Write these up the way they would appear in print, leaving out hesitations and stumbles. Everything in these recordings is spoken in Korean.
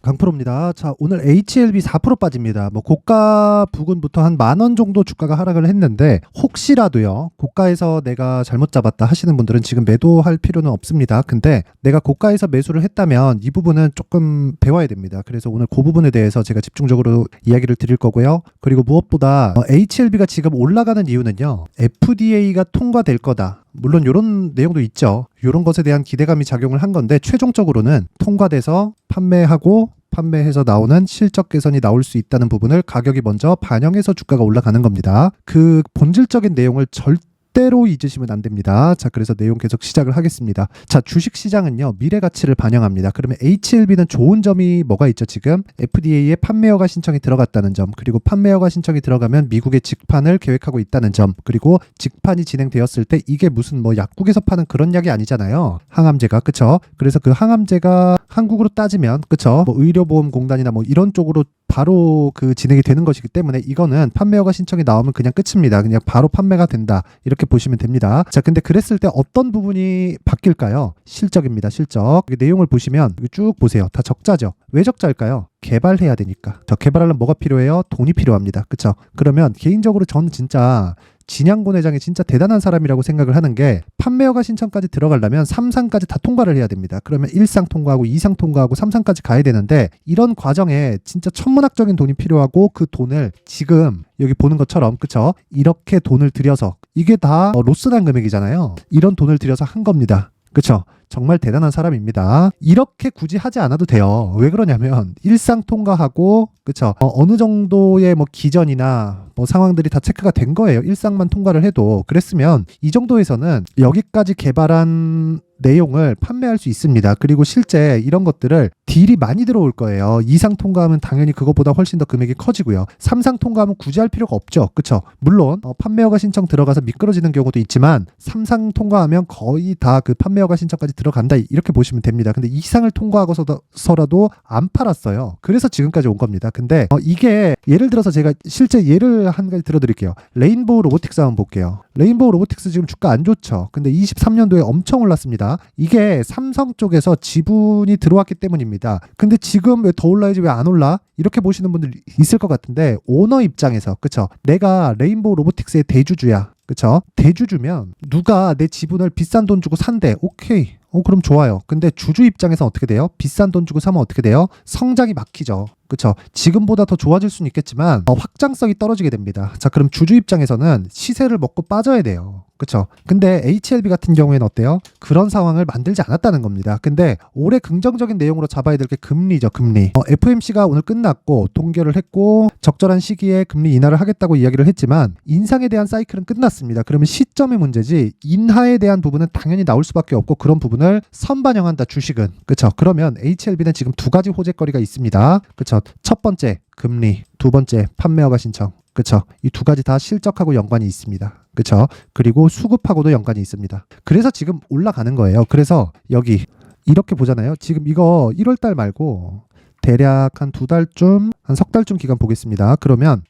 강프로입니다. 자, 오늘 HLB 4% 빠집니다. 뭐 고가 부근부터 한 10,000원 정도 주가가 하락을 했는데 혹시라도요, 고가에서 내가 잘못 잡았다 하시는 분들은 지금 매도할 필요는 없습니다. 근데 내가 고가에서 매수를 했다면 이 부분은 조금 배워야 됩니다. 그래서 오늘 그 부분에 대해서 제가 집중적으로 이야기를 드릴 거고요. 그리고 무엇보다 HLB가 지금 올라가는 이유는요, FDA가 통과될 거다. 물론 이런 내용도 있죠. 이런 것에 대한 기대감이 작용을 한 건데 최종적으로는 통과돼서 판매해서 나오는 실적 개선이 나올 수 있다는 부분을 가격이 먼저 반영해서 주가가 올라가는 겁니다. 그 본질적인 내용을 절대로 잊으시면 안 됩니다. 자, 그래서 내용 계속 시작을 하겠습니다. 자, 주식시장은요, 미래 가치를 반영합니다. 그러면 HLB는 좋은 점이 뭐가 있죠? 지금 FDA에 판매 허가 신청이 들어갔다는 점, 그리고 판매 허가 신청이 들어가면 미국의 직판을 계획하고 있다는 점, 그리고 직판이 진행되었을 때 이게 무슨 뭐 약국에서 파는 그런 약이 아니잖아요. 항암제가, 그쵸? 그래서 그 항암제가 한국으로 따지면, 그쵸? 뭐 의료보험공단이나 뭐 이런 쪽으로 바로 그 진행이 되는 것이기 때문에 이거는 판매 허가 신청이 나오면 그냥 끝입니다. 그냥 바로 판매가 된다, 이렇게 보시면 됩니다. 자, 근데 그랬을 때 어떤 부분이 바뀔까요? 실적입니다. 실적. 내용을 보시면 쭉 보세요. 다 적자죠. 왜 적자일까요? 개발해야 되니까. 저 개발하려면 뭐가 필요해요? 돈이 필요합니다. 그쵸? 그러면 개인적으로 저는 진짜 진양곤 회장이 진짜 대단한 사람이라고 생각을 하는 게, 판매 허가 신청까지 들어가려면 3상까지 다 통과를 해야 됩니다. 그러면 1상 통과하고 2상 통과하고 3상까지 가야 되는데 이런 과정에 진짜 천문학적인 돈이 필요하고 그 돈을 지금 여기 보는 것처럼, 그쵸? 이렇게 돈을 들여서, 이게 다 로스난 금액이잖아요. 이런 돈을 들여서 한 겁니다. 그쵸? 정말 대단한 사람입니다. 이렇게 굳이 하지 않아도 돼요. 왜 그러냐면 1상 통과하고, 그쵸? 어느 정도의 뭐 기전이나 뭐 상황들이 다 체크가 된 거예요. 1상만 통과를 해도. 그랬으면 이 정도에서는 여기까지 개발한 내용을 판매할 수 있습니다. 그리고 실제 이런 것들을 딜이 많이 들어올 거예요. 2상 통과하면 당연히 그것보다 훨씬 더 금액이 커지고요. 3상 통과하면 굳이 할 필요가 없죠. 그쵸? 물론 판매 허가 신청 들어가서 미끄러지는 경우도 있지만 3상 통과하면 거의 다 그 판매 허가 신청까지 들어간다, 이렇게 보시면 됩니다. 근데 2상을 통과하고서라도 안 팔았어요. 그래서 지금까지 온 겁니다. 근데 이게 예를 들어서 제가 실제 예를 한 가지 들어드릴게요. 레인보우 로보틱스 한번 볼게요. 레인보우 로보틱스 지금 주가 안 좋죠. 근데 23년도에 엄청 올랐습니다. 이게 삼성 쪽에서 지분이 들어왔기 때문입니다. 근데 지금 왜 더 올라야지 왜 안 올라? 이렇게 보시는 분들 있을 것 같은데, 오너 입장에서, 그쵸? 내가 레인보우 로보틱스의 대주주야. 그쵸? 대주주면 누가 내 지분을 비싼 돈 주고 산대. 오케이. 그럼 좋아요. 근데 주주 입장에서 어떻게 돼요? 비싼 돈 주고 사면 어떻게 돼요? 성장이 막히죠. 그쵸? 지금보다 더 좋아질 수는 있겠지만 확장성이 떨어지게 됩니다. 자, 그럼 주주 입장에서는 시세를 먹고 빠져야 돼요. 그쵸? 근데 HLB 같은 경우에는 어때요? 그런 상황을 만들지 않았다는 겁니다. 근데 올해 긍정적인 내용으로 잡아야 될 게 금리죠. 금리. FOMC가 오늘 끝났고 동결을 했고 적절한 시기에 금리 인하를 하겠다고 이야기를 했지만 인상에 대한 사이클은 끝났습니다. 그러면 시점의 문제지 인하에 대한 부분은 당연히 나올 수밖에 없고, 그런 부분을 선반영한다, 주식은. 그쵸? 그러면 HLB는 지금 두 가지 호재거리가 있습니다. 그쵸? 첫 번째 금리, 두 번째 판매 허가 신청. 그쵸? 이 두 가지 다 실적하고 연관이 있습니다. 그쵸? 그리고 수급하고도 연관이 있습니다. 그래서 지금 올라가는 거예요. 그래서 여기 이렇게 보잖아요. 지금 이거 1월달 말고 대략 한 2달쯤, 한 석 달쯤 기간 보겠습니다. 그러면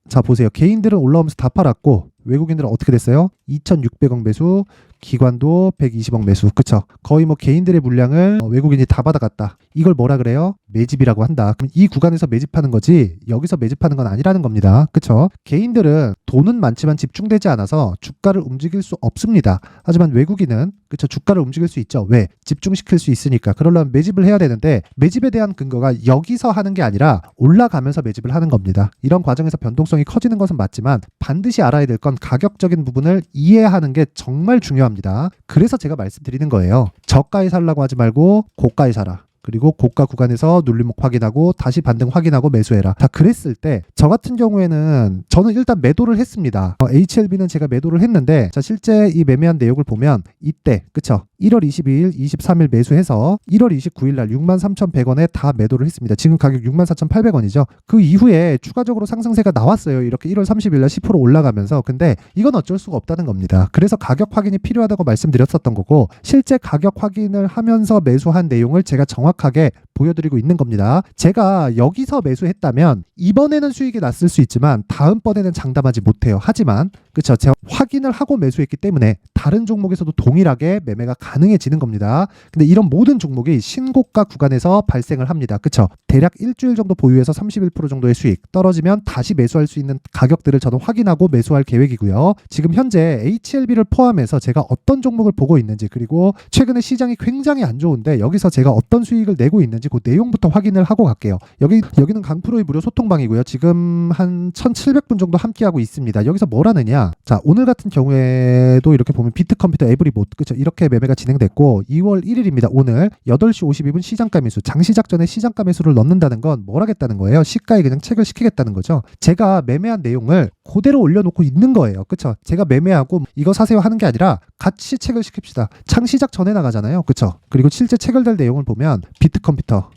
자, 보세요. 개인들은 올라오면서 다 팔았고 외국인들은 어떻게 됐어요? 2,600억 매수, 기관도 120억 매수. 그쵸? 거의 뭐 개인들의 물량을 외국인이 다 받아갔다. 이걸 뭐라 그래요? 매집이라고 한다. 그럼 이 구간에서 매집하는 거지 여기서 매집하는 건 아니라는 겁니다. 그쵸? 개인들은 돈은 많지만 집중되지 않아서 주가를 움직일 수 없습니다. 하지만 외국인은, 그쵸, 주가를 움직일 수 있죠. 왜? 집중시킬 수 있으니까. 그러려면 매집을 해야 되는데 매집에 대한 근거가 여기서 하는 게 아니라 올라가면서 매집을 하는 겁니다. 이런 과정에서 변동성이 커지는 것은 맞지만 반드시 알아야 될 건 가격적인 부분을 이해하는 게 정말 중요합니다. 그래서 제가 말씀드리는 거예요. 저가에 살라고 하지 말고 고가에 사라. 그리고 고가 구간에서 눌림목 확인하고 다시 반등 확인하고 매수해라. 다 그랬을 때 저 같은 경우에는 저는 일단 매도를 했습니다. HLB는 제가 매도를 했는데, 자, 실제 이 매매한 내역을 보면 이때, 그쵸? 1월 22일, 23일 매수해서 1월 29일 날 63,100원에 다 매도를 했습니다. 지금 가격 64,800원이죠. 그 이후에 추가적으로 상승세가 나왔어요. 이렇게 1월 30일 날 10% 올라가면서. 근데 이건 어쩔 수가 없다는 겁니다. 그래서 가격 확인이 필요하다고 말씀드렸었던 거고, 실제 가격 확인을 하면서 매수한 내용을 제가 정확하게 보여드리고 있는 겁니다. 제가 여기서 매수했다면 이번에는 수익이 났을 수 있지만 다음번에는 장담하지 못해요. 하지만 그쵸, 제가 확인을 하고 매수했기 때문에 다른 종목에서도 동일하게 매매가 가능해지는 겁니다. 근데 이런 모든 종목이 신고가 구간에서 발생을 합니다. 그쵸? 대략 일주일 정도 보유해서 31% 정도의 수익, 떨어지면 다시 매수할 수 있는 가격들을 저는 확인하고 매수할 계획이고요. 지금 현재 HLB를 포함해서 제가 어떤 종목을 보고 있는지, 그리고 최근에 시장이 굉장히 안 좋은데 여기서 제가 어떤 수익을 내고 있는지 그 내용부터 확인을 하고 갈게요. 여기는 강프로의 무료 소통방이고요. 지금 한 1700분 정도 함께하고 있습니다. 여기서 뭘 하느냐, 자, 오늘 같은 경우에도 이렇게 보면 비트컴퓨터 에브리봇, 그쵸? 이렇게 매매가 진행됐고 2월 1일입니다. 오늘 8시 52분 시장가 매수, 장시작 전에 시장가 매수를 넣는다는 건 뭘 하겠다는 거예요? 시가에 그냥 책을 시키겠다는 거죠. 제가 매매한 내용을 그대로 올려놓고 있는 거예요. 그쵸? 제가 매매하고 이거 사세요 하는 게 아니라 같이 책을 시킵시다. 장시작 전에 나가잖아요. 그쵸? 그리고 실제 체결될 내용을 보면 비트컴퓨터,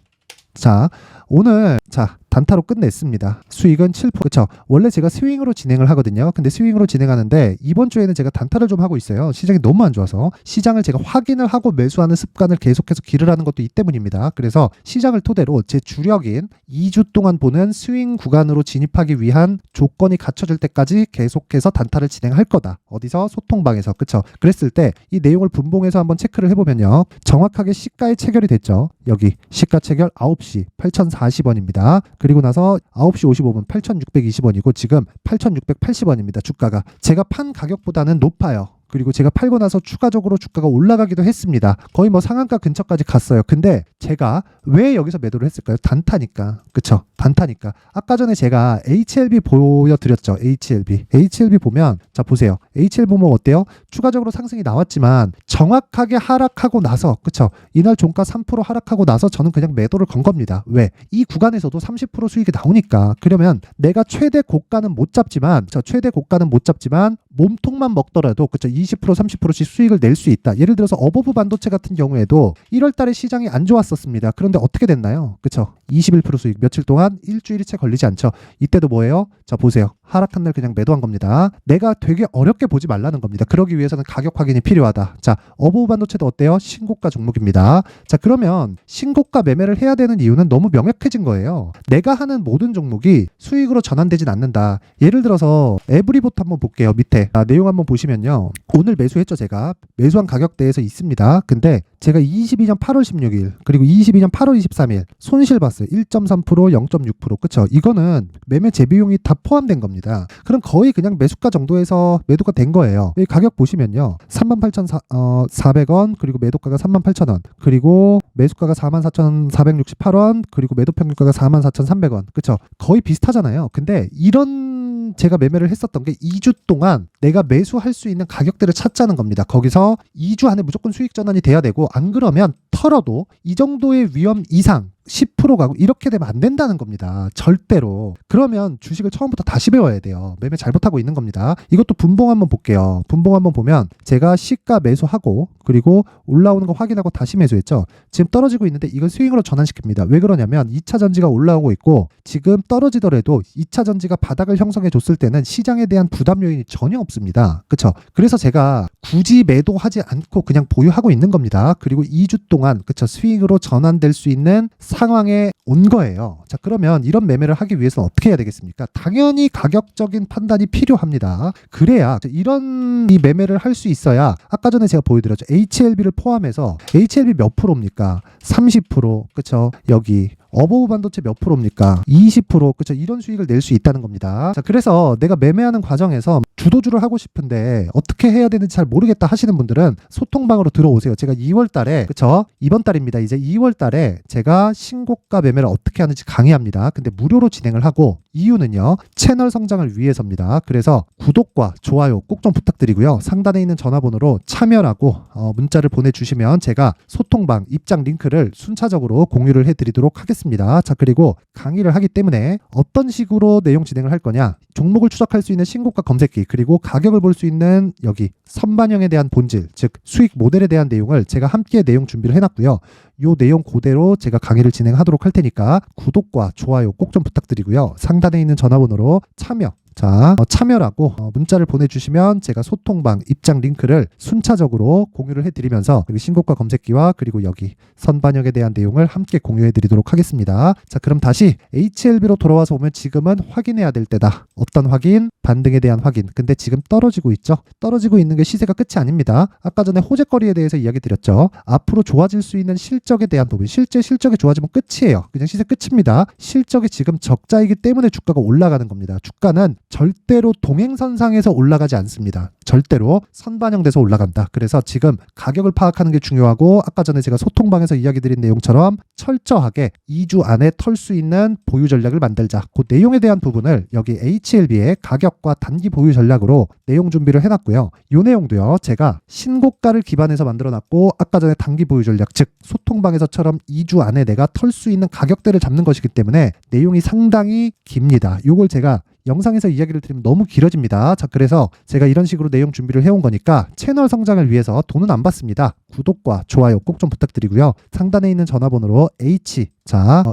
자, 오늘 단타로 끝냈습니다. 수익은 7%. 그쵸? 원래 제가 스윙으로 진행을 하거든요. 근데 스윙으로 진행하는데 이번 주에는 제가 단타를 좀 하고 있어요. 시장이 너무 안 좋아서 시장을 제가 확인을 하고 매수하는 습관을 계속해서 기를 하는 것도 이 때문입니다. 그래서 시장을 토대로 제 주력인 2주 동안 보는 스윙 구간으로 진입하기 위한 조건이 갖춰질 때까지 계속해서 단타를 진행할 거다. 어디서? 소통방에서. 그쵸? 그랬을 때 이 내용을 분봉해서 한번 체크를 해보면요, 정확하게 시가에 체결이 됐죠. 여기 시가 체결 9시 8,040원입니다. 그리고 나서 9시 55분 8,620원이고 지금 8,680원입니다. 주가가 제가 판 가격보다는 높아요. 그리고 제가 팔고 나서 추가적으로 주가가 올라가기도 했습니다. 거의 뭐 상한가 근처까지 갔어요. 근데 제가 왜 여기서 매도를 했을까요? 단타니까. 그쵸? 단타니까. 아까 전에 제가 HLB 보여드렸죠. HLB 보면, 자, 보세요. HLB 보면 어때요? 추가적으로 상승이 나왔지만 정확하게 하락하고 나서, 그쵸? 이날 종가 3% 하락하고 나서 저는 그냥 매도를 건 겁니다. 왜? 이 구간에서도 30% 수익이 나오니까. 그러면 내가 최대 고가는 못 잡지만 몸통만 먹더라도, 그쵸? 20% 30%씩 수익을 낼 수 있다. 예를 들어서 어버브 반도체 같은 경우에도 1월 달에 시장이 안 좋았었습니다. 그런데 어떻게 됐나요? 그쵸? 21% 수익, 며칠 동안 일주일이 채 걸리지 않죠. 이때도 뭐예요? 자, 보세요. 하락한 날 그냥 매도한 겁니다. 내가 되게 어렵게 보지 말라는 겁니다. 그러기 위해서는 가격 확인이 필요하다. 자, 어버브 반도체도 어때요? 신고가 종목입니다. 자, 그러면 신고가 매매를 해야 되는 이유는 너무 명확해진 거예요. 내가 하는 모든 종목이 수익으로 전환되진 않는다. 예를 들어서 에브리봇 한번 볼게요. 밑에 내용 한번 보시면요, 오늘 매수했죠. 제가 매수한 가격대에서 있습니다. 근데 제가 22년 8월 16일 그리고 22년 8월 23일 손실 봤어요. 1.3% 0.6%. 그쵸? 이거는 매매 재비용이 다 포함된 겁니다. 그럼 거의 그냥 매수가 정도에서 매도가 된 거예요. 이 가격 보시면요, 38,400원 그리고 매도가가 38,000원 그리고 매수가가 44,468원 그리고 매도 평균가가 44,300원. 그쵸? 거의 비슷하잖아요. 근데 이런 제가 매매를 했었던 게 2주 동안 내가 매수할 수 있는 가격대를 찾자는 겁니다. 거기서 2주 안에 무조건 수익 전환이 돼야 되고, 안 그러면 털어도 이 정도의 위험 이상 10% 가고 이렇게 되면 안 된다는 겁니다. 절대로. 그러면 주식을 처음부터 다시 배워야 돼요. 매매 잘못하고 있는 겁니다. 이것도 분봉 한번 볼게요. 분봉 한번 보면 제가 시가 매수하고 그리고 올라오는 거 확인하고 다시 매수했죠. 지금 떨어지고 있는데 이걸 스윙으로 전환시킵니다. 왜 그러냐면 2차 전지가 올라오고 있고, 지금 떨어지더라도 2차 전지가 바닥을 형성해 줬을 때는 시장에 대한 부담 요인이 전혀 없습니다. 그쵸? 그래서 제가 굳이 매도하지 않고 그냥 보유하고 있는 겁니다. 그리고 2주 동안, 그쵸, 스윙으로 전환될 수 있는 상황에 온 거예요. 자, 그러면 이런 매매를 하기 위해서는 어떻게 해야 되겠습니까? 당연히 가격적인 판단이 필요합니다. 그래야 이런 이 매매를 할 수 있어야, 아까 전에 제가 보여드렸죠. HLB를 포함해서 HLB 몇 프로입니까? 30%. 그쵸? 여기 어버브 반도체 몇 프로입니까? 20%. 그쵸? 이런 수익을 낼 수 있다는 겁니다. 자, 그래서 내가 매매하는 과정에서 주도주를 하고 싶은데 어떻게 해야 되는지 잘 모르겠다 하시는 분들은 소통방으로 들어오세요. 제가 2월 달에, 그쵸? 이번 달입니다. 이제 2월 달에 제가 신고가 매매를 어떻게 하는지 강의합니다. 근데 무료로 진행을 하고, 이유는요, 채널 성장을 위해서입니다. 그래서 구독과 좋아요 꼭 좀 부탁드리고요. 상단에 있는 전화번호로 참여라고 문자를 보내주시면 제가 소통방 입장 링크를 순차적으로 공유를 해드리도록 하겠습니다. 자, 그리고 강의를 하기 때문에 어떤 식으로 내용 진행을 할 거냐, 종목을 추적할 수 있는 신고가 검색기, 그리고 가격을 볼 수 있는 여기 선반영에 대한 본질, 즉 수익 모델에 대한 내용을 제가 함께 내용 준비를 해놨고요. 요 내용 그대로 제가 강의를 진행하도록 할 테니까 구독과 좋아요 꼭 좀 부탁드리고요. 상단에 있는 전화번호로 참여, 자, 참여라고 문자를 보내주시면 제가 소통방 입장 링크를 순차적으로 공유를 해드리면서 여기 신고가 검색기와 그리고 여기 선반영에 대한 내용을 함께 공유해드리도록 하겠습니다. 자, 그럼 다시 HLB로 돌아와서 보면 지금은 확인해야 될 때다. 어떤 확인? 반등에 대한 확인. 근데 지금 떨어지고 있죠. 떨어지고 있는 게 시세가 끝이 아닙니다. 아까 전에 호재거리에 대해서 이야기 드렸죠. 앞으로 좋아질 수 있는 실적에 대한 부분, 실적이 좋아지면 끝이에요. 그냥 시세 끝입니다. 실적이 지금 적자이기 때문에 주가가 올라가는 겁니다. 주가는 절대로 동행선상에서 올라가지 않습니다. 절대로 선반영돼서 올라간다. 그래서 지금 가격을 파악하는 게 중요하고, 아까 전에 제가 소통방에서 이야기 드린 내용처럼 철저하게 2주 안에 털 수 있는 보유 전략을 만들자. 그 내용에 대한 부분을 여기 HLB의 가격과 단기 보유 전략으로 내용 준비를 해놨고요. 이 내용도요, 제가 신고가를 기반해서 만들어놨고, 아까 전에 단기 보유 전략, 즉 소통방에서처럼 2주 안에 내가 털 수 있는 가격대를 잡는 것이기 때문에 내용이 상당히 깁니다. 이걸 제가 영상에서 이야기를 드리면 너무 길어집니다. 자, 그래서 제가 이런 식으로 내용 준비를 해온 거니까 채널 성장을 위해서 돈은 안 받습니다. 구독과 좋아요 꼭 좀 부탁드리고요. 상단에 있는 전화번호로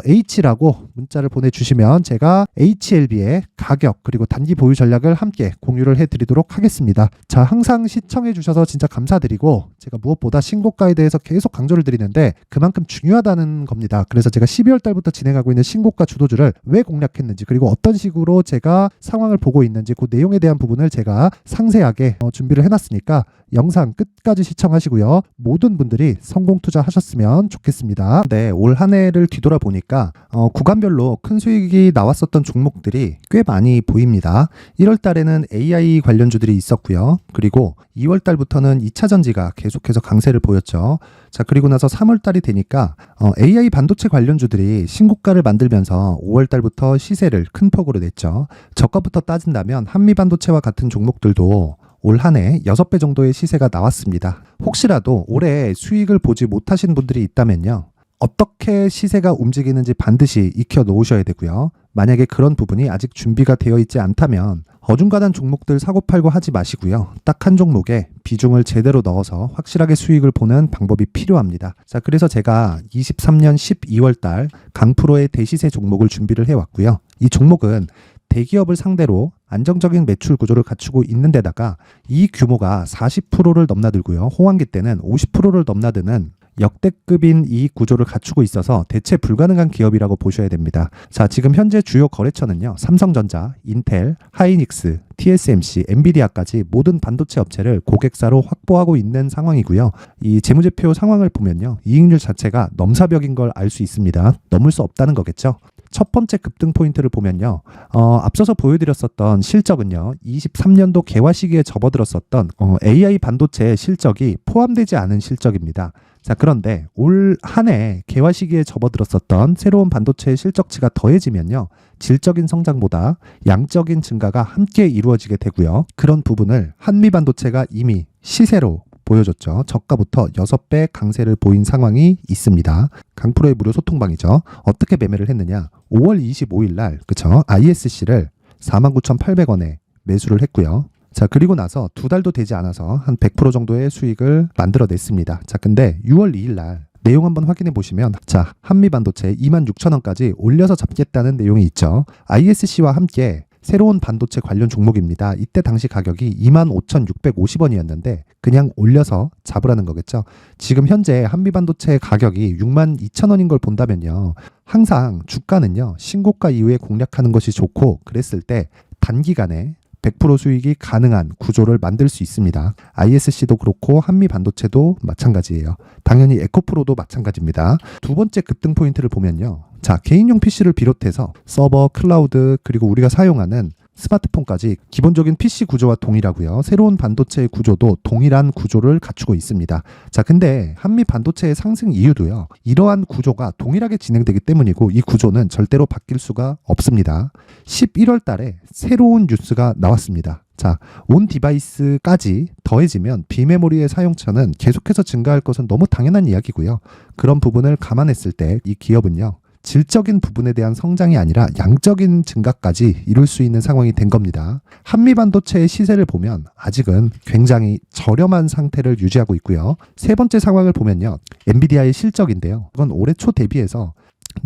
H라고 문자를 보내주시면 제가 HLB의 가격 그리고 단기 보유 전략을 함께 공유를 해드리도록 하겠습니다. 자, 항상 시청해주셔서 진짜 감사드리고, 제가 무엇보다 신고가에 대해서 계속 강조를 드리는데 그만큼 중요하다는 겁니다. 그래서 제가 12월 달부터 진행하고 있는 신고가 주도주를 왜 공략했는지, 그리고 어떤 식으로 제가 상황을 보고 있는지, 그 내용에 대한 부분을 제가 상세하게 준비를 해놨으니까 영상 끝까지 시청하시고요. 모든 분들이 성공 투자하셨으면 좋겠습니다. 네, 올 한 해를 뒤돌아보니까 구간별로 큰 수익이 나왔었던 종목들이 꽤 많이 보입니다. 1월 달에는 AI 관련주들이 있었고요. 그리고 2월 달부터는 2차 전지가 계속해서 강세를 보였죠. 자, 그리고 나서 3월 달이 되니까 AI 반도체 관련주들이 신고가를 만들면서 5월 달부터 시세를 큰 폭으로 냈죠. 저가부터 따진다면 한미 반도체와 같은 종목들도 올 한 해 6배 정도의 시세가 나왔습니다. 혹시라도 올해 수익을 보지 못하신 분들이 있다면요, 어떻게 시세가 움직이는지 반드시 익혀 놓으셔야 되고요. 만약에 그런 부분이 아직 준비가 되어 있지 않다면 어중간한 종목들 사고팔고 하지 마시고요. 딱 한 종목에 비중을 제대로 넣어서 확실하게 수익을 보는 방법이 필요합니다. 자, 그래서 제가 23년 12월 달 강프로의 대시세 종목을 준비를 해왔고요. 이 종목은 대기업을 상대로 안정적인 매출 구조를 갖추고 있는 데다가 이 규모가 40%를 넘나들고요. 호황기 때는 50%를 넘나드는 역대급인 이익 구조를 갖추고 있어서 대체 불가능한 기업이라고 보셔야 됩니다. 자, 지금 현재 주요 거래처는요, 삼성전자, 인텔, 하이닉스, TSMC, 엔비디아까지 모든 반도체 업체를 고객사로 확보하고 있는 상황이고요. 이 재무제표 상황을 보면요, 이익률 자체가 넘사벽인 걸 알 수 있습니다. 넘을 수 없다는 거겠죠. 첫 번째 급등 포인트를 보면요, 앞서서 보여드렸었던 실적은요, 23년도 개화 시기에 접어들었었던 AI 반도체의 실적이 포함되지 않은 실적입니다. 자, 그런데 올 한 해 개화 시기에 접어들었었던 새로운 반도체의 실적치가 더해지면요, 질적인 성장보다 양적인 증가가 함께 이루어지게 되고요. 그런 부분을 한미 반도체가 이미 시세로 보여줬죠. 저가부터 6배 강세를 보인 상황이 있습니다. 강프로의 무료 소통방이죠. 어떻게 매매를 했느냐? 5월 25일 날, 그쵸? ISC를 49,800원에 매수를 했고요. 자, 그리고 나서 2달도 되지 않아서 한 100% 정도의 수익을 만들어냈습니다. 자, 근데 6월 2일 날 내용 한번 확인해 보시면, 자, 한미반도체 26,000원까지 올려서 잡겠다는 내용이 있죠. ISC와 함께 새로운 반도체 관련 종목입니다. 이때 당시 가격이 25,650원이었는데 그냥 올려서 잡으라는 거겠죠. 지금 현재 한미반도체 가격이 62,000원인 걸 본다면요, 항상 주가는요, 신고가 이후에 공략하는 것이 좋고, 그랬을 때 단기간에 100% 수익이 가능한 구조를 만들 수 있습니다. ISC도 그렇고 한미 반도체도 마찬가지예요. 당연히 에코프로도 마찬가지입니다. 두 번째 급등 포인트를 보면요, 자, 개인용 PC를 비롯해서 서버, 클라우드, 그리고 우리가 사용하는 스마트폰까지 기본적인 PC 구조와 동일하고요. 새로운 반도체의 구조도 동일한 구조를 갖추고 있습니다. 자, 근데 한미 반도체의 상승 이유도요, 이러한 구조가 동일하게 진행되기 때문이고, 이 구조는 절대로 바뀔 수가 없습니다. 11월 달에 새로운 뉴스가 나왔습니다. 자, 온 디바이스까지 더해지면 비메모리의 사용처는 계속해서 증가할 것은 너무 당연한 이야기고요. 그런 부분을 감안했을 때 이 기업은요, 질적인 부분에 대한 성장이 아니라 양적인 증가까지 이룰 수 있는 상황이 된 겁니다. 한미 반도체의 시세를 보면 아직은 굉장히 저렴한 상태를 유지하고 있고요. 세 번째 상황을 보면요, 엔비디아의 실적인데요, 이건 올해 초 대비해서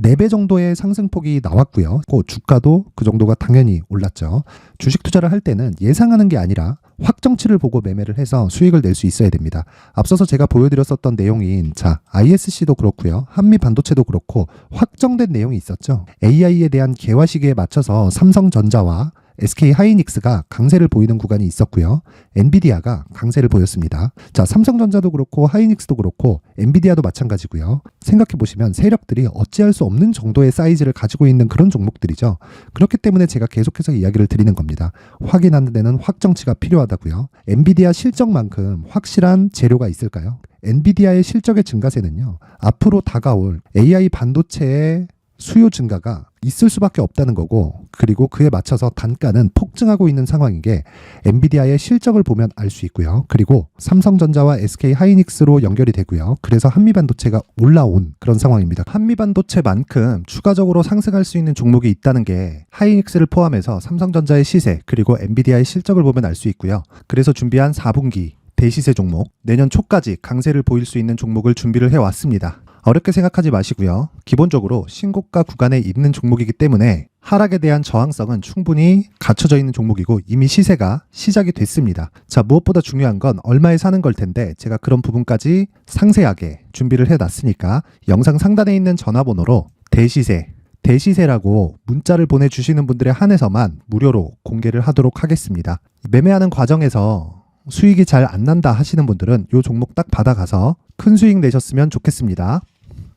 4배 정도의 상승폭이 나왔고요. 주가도 그 정도가 당연히 올랐죠. 주식 투자를 할 때는 예상하는 게 아니라 확정치를 보고 매매를 해서 수익을 낼 수 있어야 됩니다. 앞서서 제가 보여드렸었던 내용인 ISC도 그렇고요. 한미 반도체도 그렇고 확정된 내용이 있었죠. AI에 대한 개화 시기에 맞춰서 삼성전자와 SK 하이닉스가 강세를 보이는 구간이 있었고요. 엔비디아가 강세를 보였습니다. 삼성전자도 그렇고 하이닉스도 그렇고 엔비디아도 마찬가지고요. 생각해 보시면 세력들이 어찌할 수 없는 정도의 사이즈를 가지고 있는 그런 종목들이죠. 그렇기 때문에 제가 계속해서 이야기를 드리는 겁니다. 확인하는 데는 확정치가 필요하다고요. 엔비디아 실적만큼 확실한 재료가 있을까요? 엔비디아의 실적의 증가세는요. 앞으로 다가올 AI 반도체의 수요 증가가 있을 수밖에 없다는 거고, 그리고 그에 맞춰서 단가는 폭증하고 있는 상황인 게 엔비디아의 실적을 보면 알 수 있고요. 그리고 삼성전자와 SK 하이닉스로 연결이 되고요. 그래서 한미반도체가 올라온 그런 상황입니다. 한미반도체만큼 추가적으로 상승할 수 있는 종목이 있다는 게 하이닉스를 포함해서 삼성전자의 시세 그리고 엔비디아의 실적을 보면 알 수 있고요. 그래서 준비한 4분기 대시세 종목, 내년 초까지 강세를 보일 수 있는 종목을 준비를 해왔습니다. 어렵게 생각하지 마시고요. 기본적으로 신고가 구간에 있는 종목이기 때문에 하락에 대한 저항성은 충분히 갖춰져 있는 종목이고 이미 시세가 시작이 됐습니다. 무엇보다 중요한 건 얼마에 사는 걸 텐데 제가 그런 부분까지 상세하게 준비를 해놨으니까 영상 상단에 있는 전화번호로 대시세라고 문자를 보내주시는 분들에 한해서만 무료로 공개를 하도록 하겠습니다. 매매하는 과정에서 수익이 잘 안 난다 하시는 분들은 이 종목 딱 받아가서 큰 수익 내셨으면 좋겠습니다.